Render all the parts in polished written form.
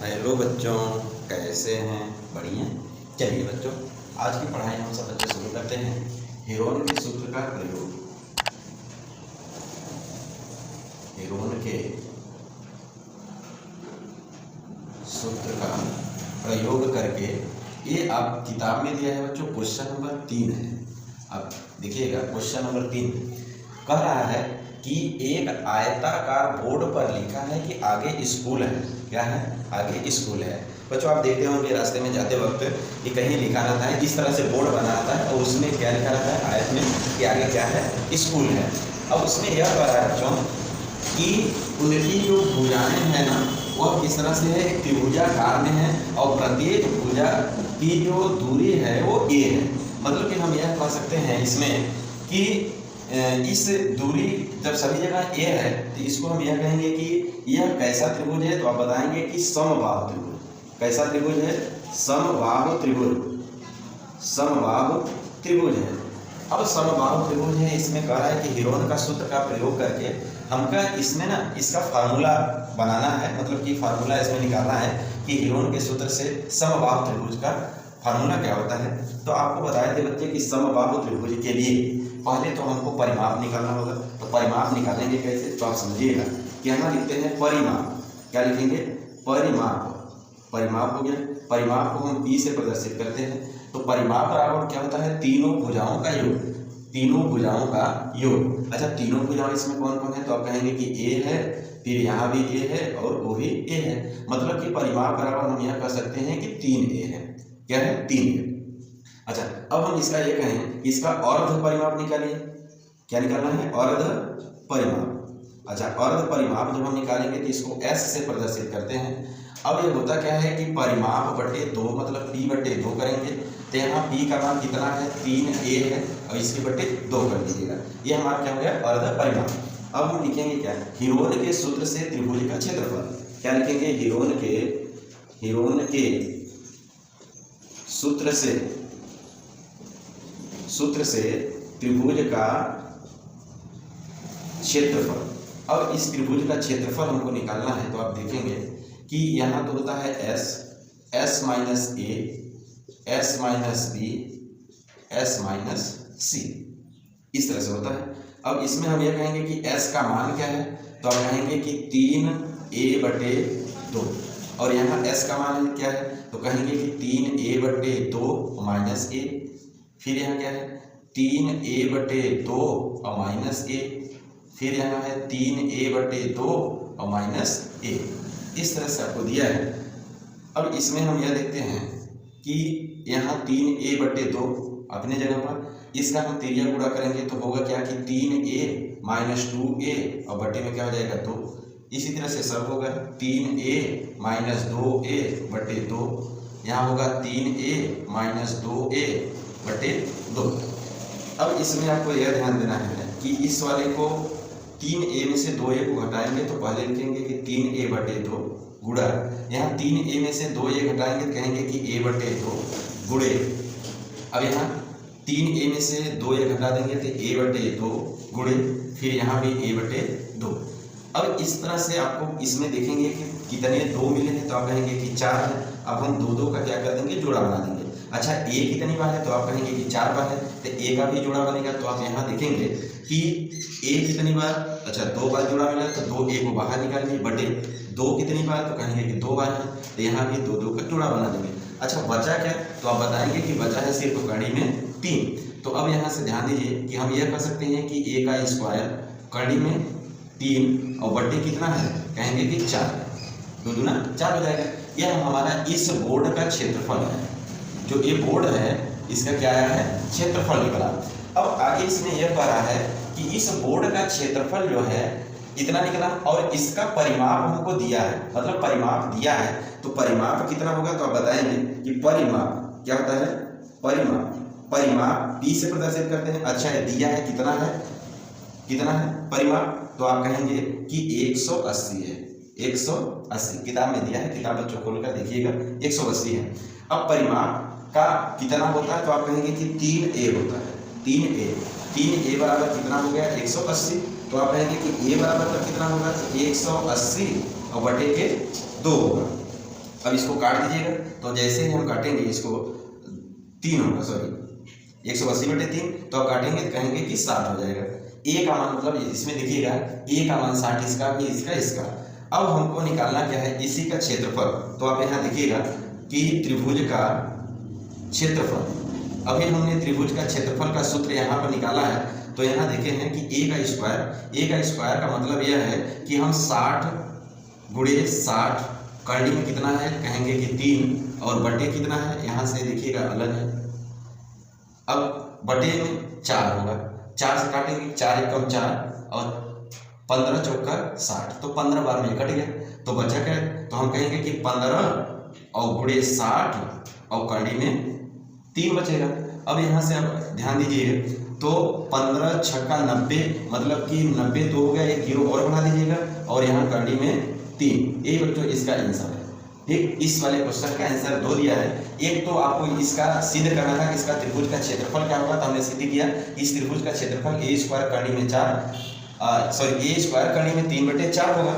Hello बच्चों, कैसे हैं? बढ़िया। चलिए बच्चों, आज की पढ़ाई हम सब बच्चे शुरू करते हैं। हेरोन के सूत्र का प्रयोग। हेरोन के सूत्र का प्रयोग करके, ये आप किताब में दिया है बच्चों, क्वेश्चन नंबर 3 है। अब देखिएगा, क्वेश्चन नंबर 3 कह रहा है कि एक आयताकार बोर्ड पर लिखा है कि आगे स्कूल है। क्या है? आगे स्कूल है। बच्चों आप देखते होंगे रास्ते में जाते वक्त ये कहीं लिखा रहता है, इस तरह से बोर्ड बना रहता है और उसमें क्या लिखा रहता है आयत में कि आगे क्या है? स्कूल है। अब उसमें यह कह रहा है बच्चों कि उनकी जो भुजाएं हैं ना, वह किस तरह से है? त्रिभुजाकार में है और प्रत्येक भुजा की जो दूरी है वो a है। मतलब कि हम यह कह सकते हैं इसमें कि इस दूरी जब सभी जगह a है तो इसको हम यह कहेंगे कि यह कैसा त्रिभुज है? तो आप बताएंगे कि समबाहु त्रिभुज। कैसा त्रिभुज है? समबाहु त्रिभुज। समबाहु त्रिभुज है। अब समबाहु त्रिभुज है, इसमें कह रहा है कि हेरोन का सूत्र का प्रयोग करके हमका इसमें ना इसका फार्मूला बनाना है। मतलब कि फार्मूला इसमें निकालना है कि हेरोन के सूत्र से समबाहु त्रिभुज का फार्मूला क्या होता है। तो आपको बताए थे बच्चे कि समबाहु त्रिभुज के लिए पहले तो हमको परिमाप निकालना होगा। तो परिमाप निकालेंगे कैसे? तो आप समझिएगा कि हम लिखते हैं परिमाप। क्या लिखेंगे? परिमाप। परिमाप हो गया। परिमाप को हम P से प्रदर्शित करते हैं। तो परिमाप बराबर क्या होता है? तीनों भुजाओं का योग। तीनों भुजाओं का योग। अच्छा, तीनों भुजाएं इसमें कौन कौन है? तो आप कहेंगे कि A है, फिर यहाँ भी A है और वो भी A है। मतलब कि परिमाप बराबर हम यह कह सकते हैं कि 3A है। क्या है? 3A। अच्छा, अब हम इसका ये कहें, इसका अर्ध परिमाप निकालिए। क्या निकालना है? अर्ध परिमाप। अच्छा, अर्ध परिमाप जब हम निकालेंगे तो इसको S से प्रदर्शित करते हैं। अब ये होता क्या है कि परिमाप बटे 2 मतलब P बटे 2 करेंगे। तो यहाँ P का मान कितना है? 3A है और इसके बटे 2 कर दीजिएगा। ये हमारा क्या हो गया? अर्ध परिमाप। अब हम लिखेंगे क्या? हेरोन के सूत्र से त्रिभुज का क्षेत्रफल। क्या लिखेंगे? हेरोन के सूत्र से त्रिभुज का क्षेत्रफल। अब इस त्रिभुज का क्षेत्रफल हमको निकालना है। तो आप देखेंगे कि यहाँ तो होता है s minus a, s minus b, s minus c, इस तरह से होता है। अब इसमें हम ये कहेंगे कि s का मान क्या है? तो आप कहेंगे कि 3a बटे 2 और यहाँ s का मान क्या है? तो कहेंगे कि 3a बटे 2 माइनस a। फिर यहाँ क्या है? 3a बटे 2 और माइनस a। फिर यहाँ है 3a बटे 2 और माइनस a। इस तरह से आपको दिया है। अब इसमें हम यह देखते हैं कि यहाँ 3a बटे 2 अपने जगह पर, इसका हम तिरिया गुणा करेंगे तो होगा क्या कि 3a माइनस 2a और बटे में क्या हो जाएगा? 2। इसी तरह से सब होगा 3a माइनस 2a बटे 2। यहाँ होगा 3a माइनस 2a बटे 2। अब इसमें आपको यह ध्यान देना है कि इस वाले को 3a में से 2a को घटाएंगे तो पहले लिखेंगे कि 3a बटे 2 गुणा, यहाँ 3a में से 2a घटाएंगे तो कहेंगे कि a बटे 2 गुणे। अब यहाँ 3a में से 2a घटा देंगे तो a बटे 2 गुणे, फिर यहाँ भी a बटे 2। अब इस तरह से आपको इसमें देखेंगे कि कितने 2 मिले हैं तो आप कहेंगे कि 4 है। अब हम 2 का क्या कर देंगे? जोड़ा बना देंगे। अच्छा, a कितनी बार है? तो आप कहेंगे कि 4 बार है। तो a का भी जोड़ा बनेगा। तो आप यहाँ देखेंगे कि a कितनी बार? अच्छा, 2 बार जोड़ा मिला तो 2a को बाहर निकाल दिए बटे 2 कितनी बार? तो कहेंगे कि 2 बार है। तो यहाँ भी 2 का जोड़ा बना देंगे। अच्छा, बचा क्या? तो आप बताएंगे कि बचा है सिर्फ कड़ी में 3। तो अब यहाँ से ध्यान दीजिए कि हम यह कर सकते हैं कि a का स्क्वायर कड़ी में 3 और बटे कितना है? कहेंगे कि 4। 2 दूना 4 हो जाएगा। यह हमारा इस बोर्ड का क्षेत्रफल है। जो ये बोर्ड है इसका क्या आया है? क्षेत्रफल निकला। अब आगे इसमें यह कह रहा है कि इस बोर्ड का क्षेत्रफल जो है इतना निकला और इसका परिमाप हमको दिया है। मतलब परिमाप दिया है तो परिमाप कितना होगा? तो आप बताएंगे कि परिमाप क्या होता है? परिमाप P से प्रदर्शित करते हैं। अच्छा, दिया है कितना है? कितना है परिमाप? तो आप कहेंगे कि 180 है। 180 किताब में दिया है, किताब बच्चों खोलकर देखिएगा, 180 है। अब परिमाप का कितना होता है? तो आप कहेंगे कि 3a होता है। 3a बराबर कितना हो गया? 180। तो आप कहेंगे कि a बराबर कितना होगा? 180 और बटे के 2 होगा। अब इसको काट दीजिएगा, तो जैसे ही हम काटेंगे इसको 3 होगा, सॉरी 180/3, तो अब काटेंगे तो कहेंगे कि 60 हो जाएगा। ए का मान मतलब इसमें देखिएगा ए का मान 60, इसका भी इसका। अब हमको निकालना क्या है, इसी का क्षेत्रफल। तो आप यहाँ देखिएगा कि त्रिभुज का क्षेत्रफल, अभी हमने त्रिभुज का क्षेत्रफल का सूत्र यहाँ पर निकाला है। तो यहाँ देखे हैं कि ए का स्क्वायर का मतलब यह है कि हम 60 × 60 करनी में कितना है, कहेंगे कि 3, और बटे कितना है, यहाँ से देखिएगा अलग है। अब बटे में 4 होगा, 4 से काटेंगे, 4 × 4 और 15 चौका 60, तो 15 बार में कट गया, तो बचा क्या, तो हम कहेंगे कि 15 और × 60 और करनी में 3 बचेगा। अब यहाँ से अब ध्यान दीजिए, तो 15 छक्का 90, मतलब कि 90 तो हो गया, 1 0 और बढ़ा दीजिएगा, और यहाँ करनी में 3। ये बच्चों इसका आंसर है। ठीक, इस वाले क्वेश्चन का आंसर 2 दिया है। एक तो आपको इसका सिद्ध करना था कि इसका त्रिभुज का क्षेत्रफल क्या होगा, तो हमने सिद्ध किया। इस त्रिभुज का क्षेत्रफल a² करनी में 4, सॉरी a² करनी में 3/4 होगा।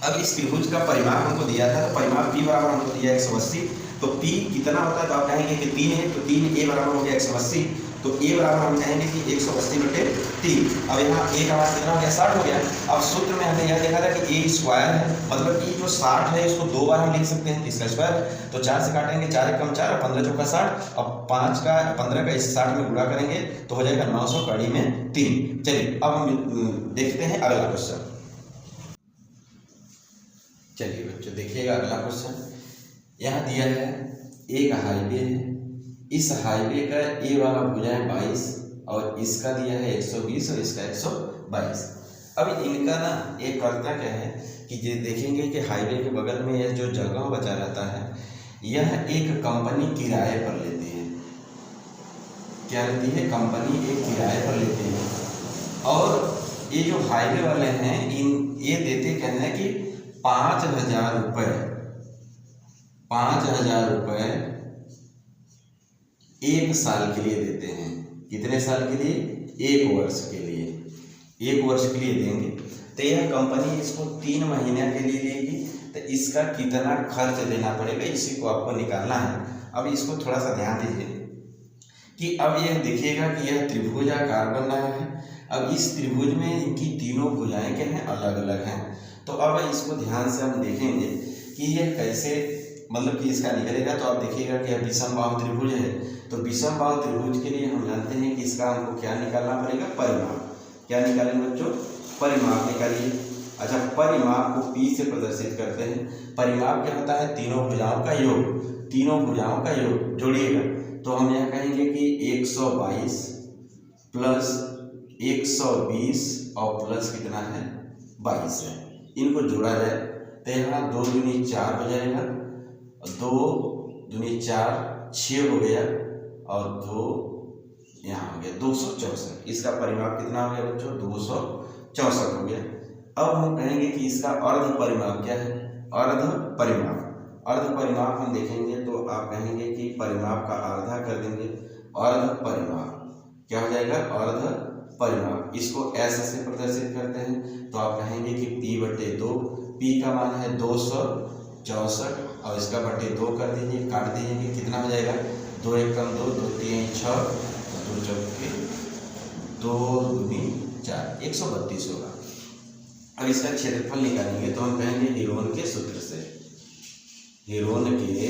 अब इस त्रिभुज का परिमाप हमको दिया था, तो परिमाप p बराबर हमको दिया 180, तो p कितना होता है, तो आप कहेंगे कि 3 है, तो 3 a बराबर हो गया 180, तो a बराबर हम कहेंगे कि 180/3। अब यहाँ a का मान कितना हो गया, 60 हो गया। अब सूत्र में हमने यह देखा था कि a² है, मतलब कि जो 60 है इसको 2 बार हम लिख सकते हैं, इसका स्क्वायर है, तो 4 से काटेंगे, 4 × 4 और 15 चौका 60, और 5 का 15 का इस 60 में गुणा करेंगे तो हो जाएगा 900 कड़ी में 3। चलिए अब हम देखते हैं अगला क्वेश्चन। चलिए बच्चों देखिएगा अगला क्वेश्चन। यहाँ दिया है एक हाईवे है, इस हाईवे का ए वाला भुजा है 22 और इसका दिया है 120 और इसका 122। अब इनका ना एक करता क्या है कि ये देखेंगे कि हाईवे के बगल में यह जो जगह बचा रहता है, यह एक कंपनी किराए पर लेती है। क्या लेती है, कंपनी एक किराए पर लेती है। और ये जो हाईवे वाले हैं ये देते क्या है कि 5,000 रुपये 5,000 रुपये 1 साल के लिए देते हैं। कितने साल के लिए, 1 वर्ष के लिए, 1 वर्ष के लिए देंगे। तो यह कंपनी इसको 3 महीने के लिए लेगी, तो इसका कितना खर्च देना पड़ेगा, इसी को आपको निकालना है। अब इसको थोड़ा सा ध्यान दीजिए कि अब यह देखिएगा कि यह त्रिभुजाकार बन रहा है। अब इस त्रिभुज में इनकी तीनों भुजाएं क्या हैं, अलग अलग हैं। तो अब इसको ध्यान से हम देखेंगे कि यह कैसे मतलब कि इसका निकलेगा। तो आप देखिएगा कि यह विषम बाहु त्रिभुज है, तो विषम बाहु त्रिभुज के लिए हम जानते हैं कि इसका हमको क्या निकालना पड़ेगा, परिमाप। क्या निकालेंगे बच्चों, परिमाप निकालिए। अच्छा, परिमाप को P से प्रदर्शित करते हैं। परिमाप क्या होता है, तीनों भुजाओं का योग, तीनों भुजाओं का योग जोड़िएगा। तो हम यह कहेंगे कि 122 प्लस 120 और प्लस कितना है 22 है। इनको जोड़ा जाए तो यहाँ 2 दूनी 4 हो जाएगा, 2 दूनी 4 6 हो गया, और 2 यहाँ हो गया 264। इसका परिमाप कितना हो गया बच्चों, 264 हो गया। अब हम कहेंगे कि इसका अर्ध परिमाप क्या है, अर्ध परिमाप। अर्ध परिमाप हम देखेंगे तो आप कहेंगे कि परिमाप का आधा कर देंगे, अर्ध परिमाप क्या हो जाएगा, अर्ध परिमाप। इसको ऐसे से प्रदर्शित करते हैं, तो आप कहेंगे कि P/2, P का मान है 264 और इसका बटे 2 कर दीजिए, काट दीजिए, कितना हो जाएगा, 2 × 1 = 2, 2 × 3 = 6, 2 × 4 2 दूनी 4, 132 होगा। अब इसका क्षेत्रफल निकालेंगे तो हम कहेंगे हीरोन के सूत्र से, हीरोन के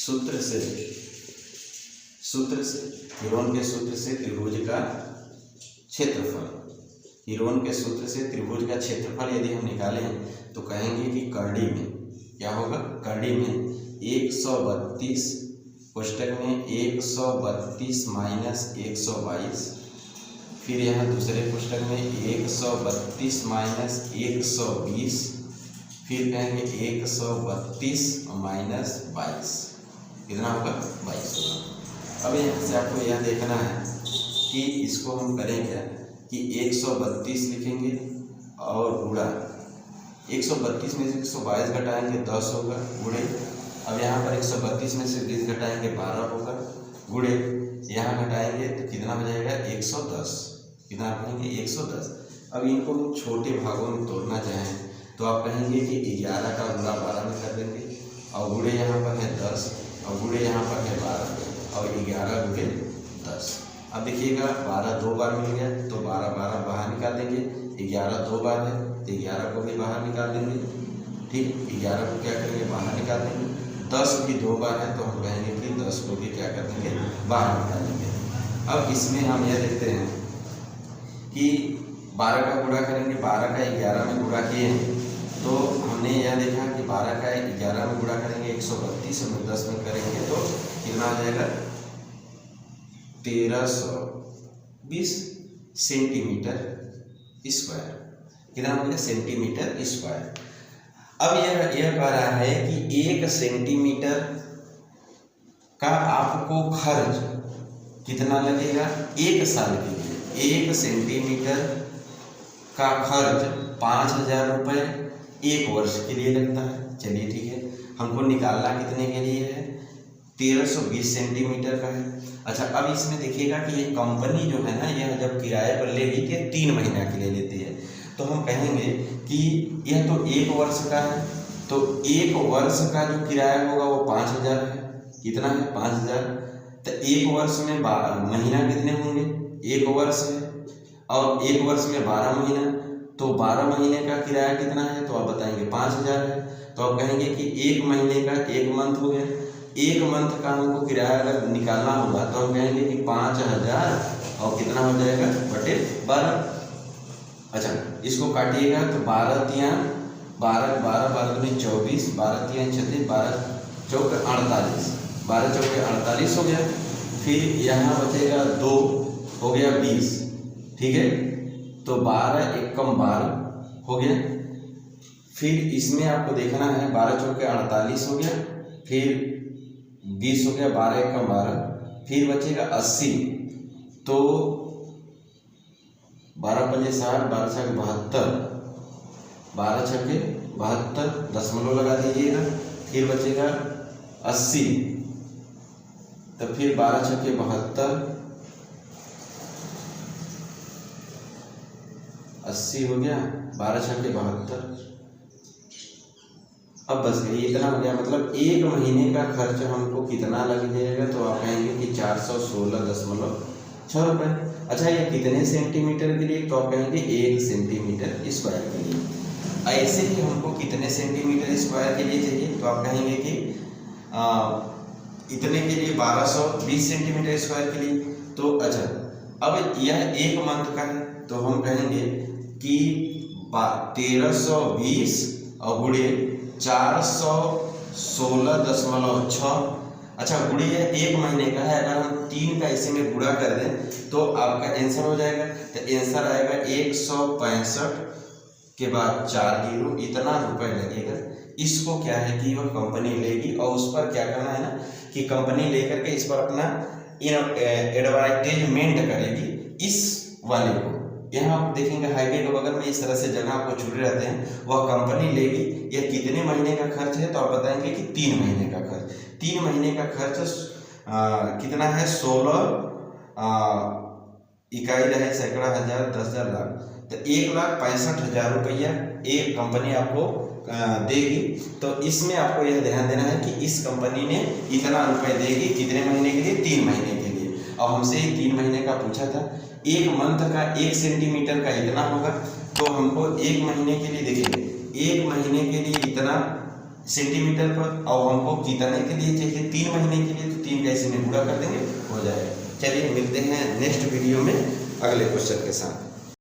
सूत्र से हीरोन के सूत्र से त्रिभुज का क्षेत्रफल, हीरोन के सूत्र से त्रिभुज का क्षेत्रफल यदि हम निकालें तो कहेंगे कि करड़ी में क्या होगा, करड़ी में 132 कोष्टक में 132 माइनस 122, फिर यहाँ दूसरे कोष्टक में 132 माइनस 120, फिर कहेंगे 132 माइनस 22, कितना होगा 22 होगा। अब यहाँ से आपको यह देखना है कि इसको हम करें क्या कि 132 लिखेंगे और गुणा 132 में से 122 घटाएंगे 10 होगा, गुणे अब यहाँ पर 132 में से 20 घटाएंगे 12 होगा, गुणे यहाँ घटाएंगे तो कितना हो जाएगा 110, कितना कहेंगे 110। अब इनको हम छोटे भागों में तोड़ना चाहें तो आप कहेंगे कि 11 का गुणा 12 में कर देंगे, और गुणे यहाँ पर है 10 और गुणे यहाँ पर है 12 और 11 गुणे 10। अब देखिएगा 12 दो बार मिल गया तो 12 12 बाहर निकाल देंगे, 11 दो बार है तो 11 को भी बाहर निकाल देंगे, ठीक, 11 को क्या करेंगे बाहर निकाल देंगे। 10 भी दो बार है तो हम कहेंगे कि 10 को भी क्या कर देंगे बाहर निकाल देंगे। अब इसमें हम यह देखते हैं कि 12 का गुणा करेंगे, 12 का 11 में गुणा किए तो हमने यह देखा कि 12 का 11 में गुणा करेंगे 132 में 10 में करेंगे तो कितना आ जाएगा 1320 सेंटीमीटर स्क्वायर। कितना हो गया सेंटीमीटर स्क्वायर। अब यह कह रहा है कि 1 सेंटीमीटर का आपको खर्च कितना लगेगा 1 साल के लिए। 1 सेंटीमीटर का खर्च 5000 रुपये 1 वर्ष के लिए लगता है। चलिए ठीक है, हमको निकालना कितने के लिए है 1320 सेंटीमीटर का है। अच्छा, अब इसमें देखिएगा कि ये कंपनी जो है ना यह जब किराए पर लेगी कि 3 महीना के लिए लेती है तो हम कहेंगे कि यह तो 1 वर्ष का है तो 1 वर्ष का जो किराया होगा वो 5000 है। कितना है 5000। तो 1 वर्ष में महीना कितने होंगे 1 वर्ष है और 1 वर्ष में 12 महीना तो 12 महीने का किराया कितना है तो आप बताएंगे 5000 है। तो आप कहेंगे कि 1 महीने का 1 मंथ हो गया, 1 मंथ का हमको किराया अगर निकालना होगा तो हम कहेंगे कि 5000 और कितना हो जाएगा बटे 12। अच्छा, इसको काटिएगा तो 12 तिया 12 12 12 दूनी 24 12 तिया 36 12 चौक 48 12 चौके 48 हो गया। फिर यहाँ बचेगा 2 हो गया 20, ठीक है, तो 12 एकम 12 हो गया। फिर इसमें आपको देखना है 12 चौके 48 हो गया, फिर 20 हो गया, 12 एकम 12, फिर बचेगा 80 तो 12 पंजे 60 12 छके 72 12 छके 72 दशमलव लगा दीजिएगा, फिर बचेगा 80 तो फिर 12 छके 72 80 हो गया, 12 छके 72। अब बस गई इतना हो गया। मतलब 1 महीने का खर्च हमको कितना लग जाएगा तो आप कहेंगे कि 416.6 रुपये। अच्छा, ये कितने सेंटीमीटर के लिए तो आप कहेंगे 1 सेंटीमीटर स्क्वायर के लिए। ऐसे ही हमको कितने सेंटीमीटर स्क्वायर के लिए चाहिए तो आप कहेंगे कि इतने के लिए 1220 सेंटीमीटर स्क्वायर के लिए। तो अच्छा, अब यह 1 मंथ का है तो हम कहेंगे कि 1320 और गुणे 416.6। अच्छा, गुणे 1 महीने का है, अगर हम 3 का इसी में गुणा कर दें तो आपका आंसर हो जाएगा। तो आंसर आएगा 165 के बाद 4 जीरो, इतना रुपए लगेगा। इसको क्या है कि वह कंपनी लेगी और उस पर क्या करना है ना कि कंपनी लेकर के इस पर अपना एडवर्टाइजमेंट करेगी इस वाले को। यहाँ आप देखेंगे हाईवे के बगल में इस तरह से जगह आपको छुड़े रहते हैं, वह कंपनी लेगी। यह कितने महीने का खर्च है तो आप बताएंगे कि 3 महीने का खर्च। 3 महीने का खर्च कितना है 16 इकाई रहे सैकड़ा हजार 10,000 लाख, तो 1,65,000 रुपया एक कंपनी आपको देगी। तो इसमें आपको यह ध्यान देना है कि इस कंपनी ने इतना रुपए देगी कितने महीने के लिए 3 महीने के लिए। और हमसे ही 3 महीने का पूछा था। 1 मंथ का 1 सेंटीमीटर का इतना होगा तो हमको 1 महीने के लिए देखेंगे 1 महीने के लिए इतना सेंटीमीटर पर, और हमको कितने के लिए चाहिए 3 महीने के लिए, तो 3 का इसी में गुणा कर देंगे हो जाएगा। चलिए मिलते हैं नेक्स्ट वीडियो में अगले क्वेश्चन के साथ।